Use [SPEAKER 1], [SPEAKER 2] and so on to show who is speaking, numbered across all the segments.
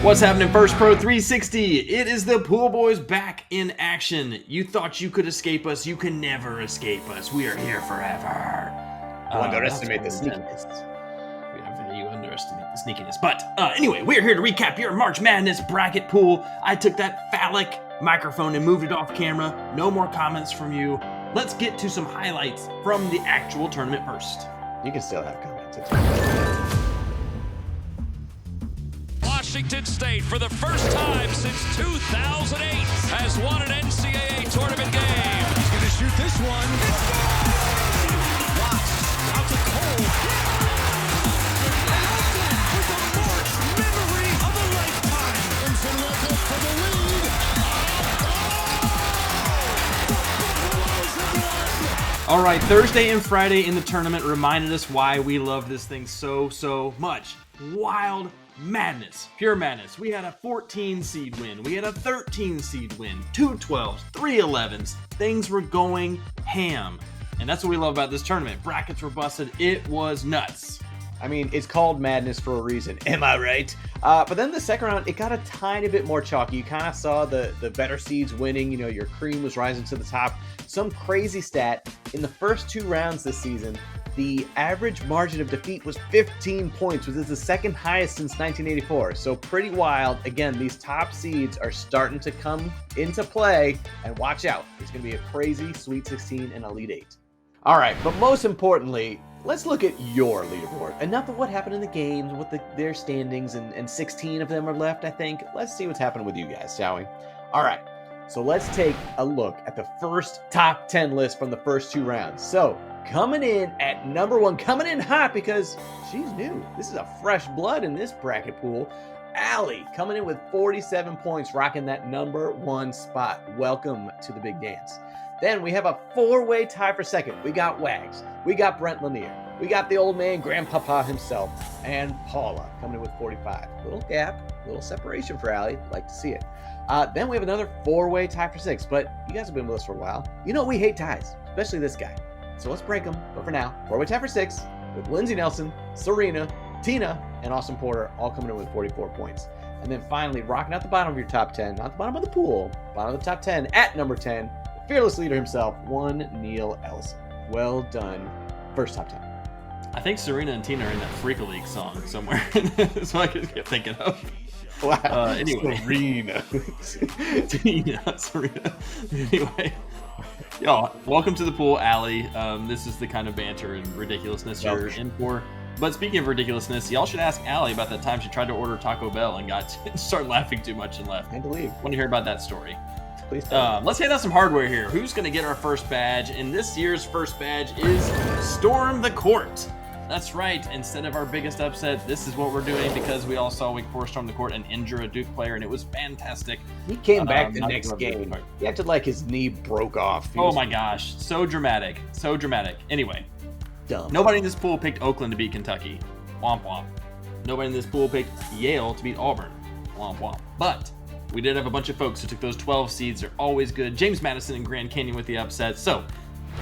[SPEAKER 1] What's happening, firstPRO 360? It is the Pool Boys back in action. You thought you could escape us. You can never escape us. We are here forever.
[SPEAKER 2] You underestimate the sneakiness.
[SPEAKER 1] You underestimate the sneakiness. But anyway, we're here to recap your March Madness bracket pool. I took that phallic microphone and moved it off camera. No more comments from you. Let's get to some highlights from the actual tournament first.
[SPEAKER 2] You can still have comments. It's fine.
[SPEAKER 3] Washington State, for the first time since 2008, has won an NCAA tournament game. He's going to shoot this one. Watts out to Cole. With a March memory of a lifetime. Clemson will go for the lead.
[SPEAKER 1] All right, Thursday and Friday in the tournament reminded us why we love this thing so much. Wild madness, pure madness. We had a 14 seed win. We had a 13 seed win, 2 12s, 3 11s. Things were going ham. And that's what we love about this tournament. Brackets were busted. It was nuts.
[SPEAKER 2] I mean, it's called madness for a reason. Am I right? But then the second round, it got a tiny bit more chalky. You kind of saw the better seeds winning. You know, your cream was rising to the top. Some crazy stat. In the first 2 rounds this season, the average margin of defeat was 15 points, which is the second highest since 1984. So pretty wild. Again, these top seeds are starting to come into play. And watch out. It's going to be a crazy Sweet 16 and Elite 8. All right, but most importantly, let's look at your leaderboard. And not what happened in the games, what their standings, and 16 of them are left, I think. Let's see what's happening with you guys, shall we? All right, so let's take a look at the first top 10 list from the first 2 rounds. So coming in at number 1, coming in hot because she's new. This is a fresh blood in this bracket pool. Allie coming in with 47 points, rocking that number 1 spot. Welcome to the big dance. Then we have a 4-way tie for second. We got Wags. We got Brent Lanier. We got the old man, Grandpapa himself, and Paula coming in with 45. Little gap, little separation for Allie. Like to see it. Then we have another 4-way tie for 6. But you guys have been with us for a while. You know we hate ties, especially this guy. So let's break them. But for now, 4-way tie for 6 with Lindsay Nelson, Serena, Tina, and Austin Porter all coming in with 44 points. And then finally, rocking out the bottom of your top 10, not the bottom of the pool, bottom of the top 10 at number 10, fearless leader himself, one Neil Ellison. Well done. First top 10.
[SPEAKER 1] I think Serena and Tina are in that Freak League song somewhere. That's what I kept thinking of.
[SPEAKER 2] Wow.
[SPEAKER 1] Anyway.
[SPEAKER 2] Serena.
[SPEAKER 1] Serena. Anyway. Y'all, welcome to the pool, Allie. This is the kind of banter and ridiculousness you're in for. But speaking of ridiculousness, y'all should ask Allie about that time she tried to order Taco Bell and started laughing too much and left.
[SPEAKER 2] I believe.
[SPEAKER 1] Want to hear about that story.
[SPEAKER 2] Please
[SPEAKER 1] let's hand out some hardware here. Who's going to get our first badge? And this year's first badge is Storm the Court. That's right. Instead of our biggest upset, this is what we're doing because we all saw Week 4 storm the court and injure a Duke player, and it was fantastic.
[SPEAKER 2] He came back the next game. He acted like his knee broke off.
[SPEAKER 1] Oh my gosh. So dramatic. So dramatic. Anyway.
[SPEAKER 2] Dumb.
[SPEAKER 1] Nobody in this pool picked Oakland to beat Kentucky. Womp womp. Nobody in this pool picked Yale to beat Auburn. Womp womp. But we did have a bunch of folks who took those 12 seeds. They're always good. James Madison and Grand Canyon with the upset. So,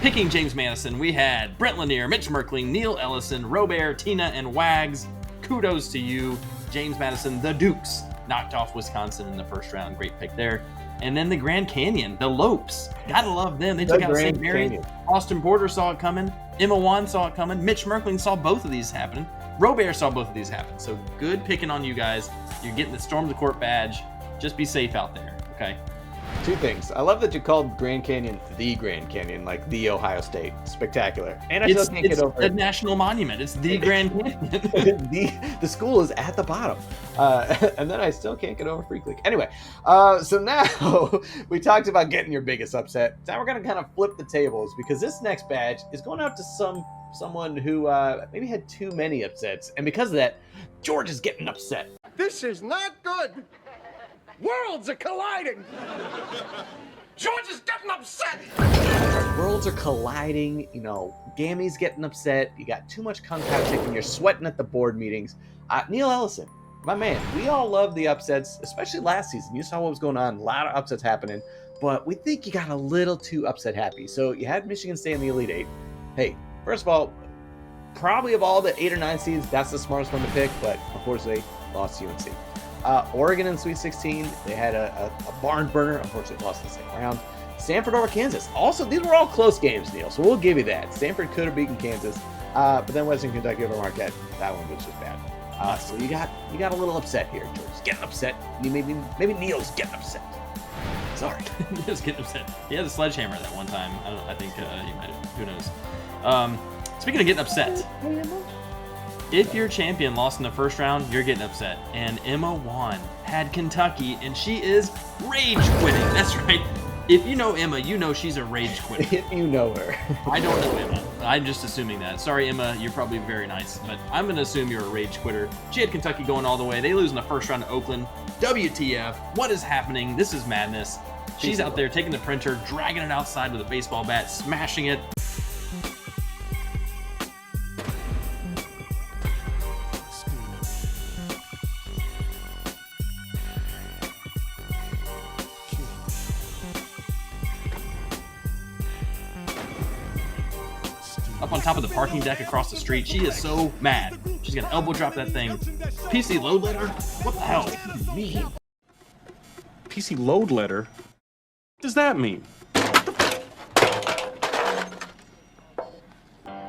[SPEAKER 1] picking James Madison, we had Brent Lanier, Mitch Merkling, Neil Ellison, Robert, Tina, and Wags. Kudos to you. James Madison, the Dukes, knocked off Wisconsin in the first round. Great pick there. And then the Grand Canyon, the Lopes. Gotta love them. They took out St. Mary. Austin Porter saw it coming. Emma Wan saw it coming. Mitch Merkling saw both of these happen. Robert saw both of these happen. So good picking on you guys. You're getting the Storm the Court badge. Just be safe out there, okay?
[SPEAKER 2] 2 things. I love that you called Grand Canyon the Grand Canyon, like the Ohio State. Spectacular. And I still can't get over
[SPEAKER 1] it. It's a national monument. It's the Grand Canyon.
[SPEAKER 2] the school is at the bottom. And then I still can't get over Freak League. Anyway, so now we talked about getting your biggest upset. Now we're going to kind of flip the tables because this next badge is going out to someone who maybe had too many upsets. And because of that, George is getting upset.
[SPEAKER 4] This is not good. Worlds are colliding. George is getting upset.
[SPEAKER 2] Worlds are colliding. You know, Gammy's getting upset. You got too much kung pao chicken. You're sweating at the board meetings. Neil Ellison, my man, we all love the upsets, especially last season. You saw what was going on. A lot of upsets happening. But we think you got a little too upset happy. So you had Michigan State in the Elite 8. Hey, first of all, probably of all the 8 or 9 seeds, that's the smartest one to pick. But unfortunately, lost to UNC. Oregon in Sweet 16, they had a barn burner. Unfortunately, lost in the second round. Stanford over Kansas. Also, these were all close games, Neil, so we'll give you that. Stanford could have beaten Kansas, but then Western Kentucky over Marquette. That one was just bad. So you got a little upset here, George. Getting upset. Maybe Neil's getting upset. Sorry.
[SPEAKER 1] Neil's getting upset. He had a sledgehammer that one time. I think he might have. Who knows? Speaking of getting upset, if your champion lost in the first round, you're getting upset. And Emma Wan had Kentucky, and she is rage quitting. That's right. If you know Emma, you know she's a rage quitter.
[SPEAKER 2] If you know her.
[SPEAKER 1] I don't know Emma. I'm just assuming that. Sorry, Emma, you're probably very nice, but I'm going to assume you're a rage quitter. She had Kentucky going all the way. They lose in the first round to Oakland. WTF? What is happening? This is madness. She's out there taking the printer, dragging it outside with a baseball bat, smashing it. Up on top of the parking deck across the street. She is so mad. She's gonna elbow drop that thing. PC load letter? What the hell? What do you mean?
[SPEAKER 5] PC load letter? What does that mean?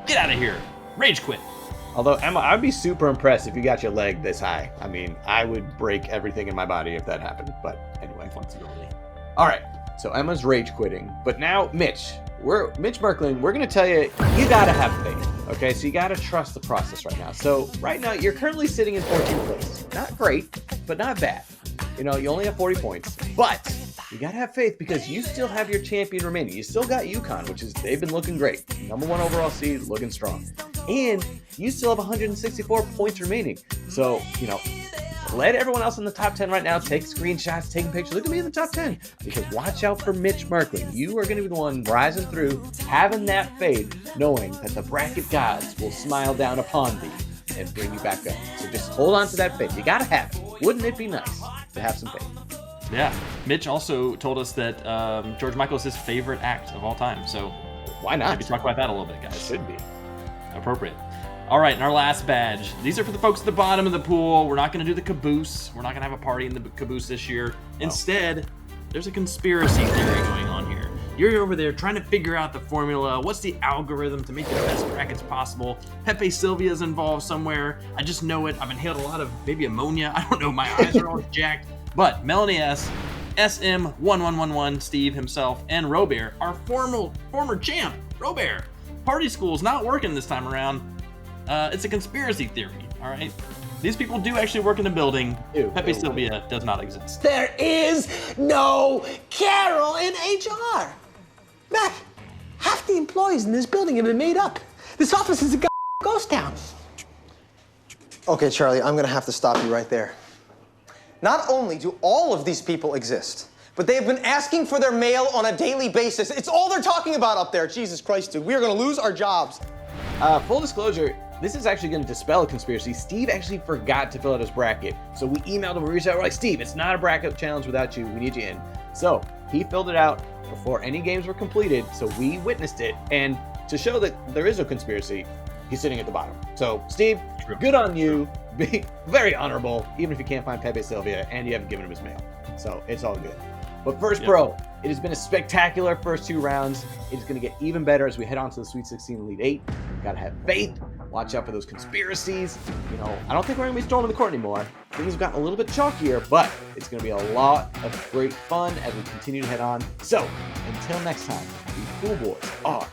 [SPEAKER 1] Get out of here. Rage quit.
[SPEAKER 2] Although, Emma, I'd be super impressed if you got your leg this high. I mean, I would break everything in my body if that happened. But anyway.
[SPEAKER 1] Flexibility.
[SPEAKER 2] All right. So Emma's rage quitting. But now, Mitch Merkling, we're going to tell you, you got to have faith. Okay, so you got to trust the process right now. So right now, you're currently sitting in 14th place. Not great, but not bad. You know, you only have 40 points. But you got to have faith because you still have your champion remaining. You still got UConn, which is, they've been looking great. #1 overall seed, looking strong. And you still have 164 points remaining. So, you know, let everyone else in the top 10 right now take screenshots, taking pictures. Look at me in the top 10. Because watch out for Mitch Merkling. You are going to be the one rising through, having that faith, knowing that the bracket gods will smile down upon thee and bring you back up. So just hold on to that faith. You got to have it. Wouldn't it be nice to have some faith?
[SPEAKER 1] Yeah. Mitch also told us that George Michael is his favorite act of all time. So
[SPEAKER 2] why not?
[SPEAKER 1] maybe talk about that a little bit, guys.
[SPEAKER 2] Should be.
[SPEAKER 1] Appropriate. All right, and our last badge. These are for the folks at the bottom of the pool. We're not going to do the caboose. We're not going to have a party in the caboose this year. Instead, there's a conspiracy theory going on here. You're over there trying to figure out the formula. What's the algorithm to make the best brackets possible? Pepe Silvia's involved somewhere. I just know it. I've inhaled a lot of maybe ammonia. I don't know. My eyes are all jacked. But Melanie S., SM1111, Steve himself, and Robert, our former champ, Robert. Party school's not working this time around. It's a conspiracy theory, all right? These people do actually work in the building. Pepe Silvia does not exist.
[SPEAKER 6] There is no Carol in HR. Mac, half the employees in this building have been made up. This office is a ghost town.
[SPEAKER 7] Okay, Charlie, I'm gonna have to stop you right there. Not only do all of these people exist, but they have been asking for their mail on a daily basis. It's all they're talking about up there. Jesus Christ, dude. We are gonna lose our jobs.
[SPEAKER 2] Full disclosure, this is actually going to dispel a conspiracy. Steve actually forgot to fill out his bracket. So we emailed him, we reached out, we're like, Steve, it's not a bracket challenge without you. We need you in. So he filled it out before any games were completed. So we witnessed it. And to show that there is a conspiracy, he's sitting at the bottom. So Steve, good on you. Be very honorable, even if you can't find Pepe Silvia and you haven't given him his mail. So it's all good. But firstPRO, it has been a spectacular first 2 rounds. It's going to get even better as we head on to the Sweet 16 Elite 8. We've got to have faith. Watch out for those conspiracies. You know, I don't think we're going to be storming the court anymore. Things have gotten a little bit chalkier, but it's going to be a lot of great fun as we continue to head on. So, until next time, the Pool Boys are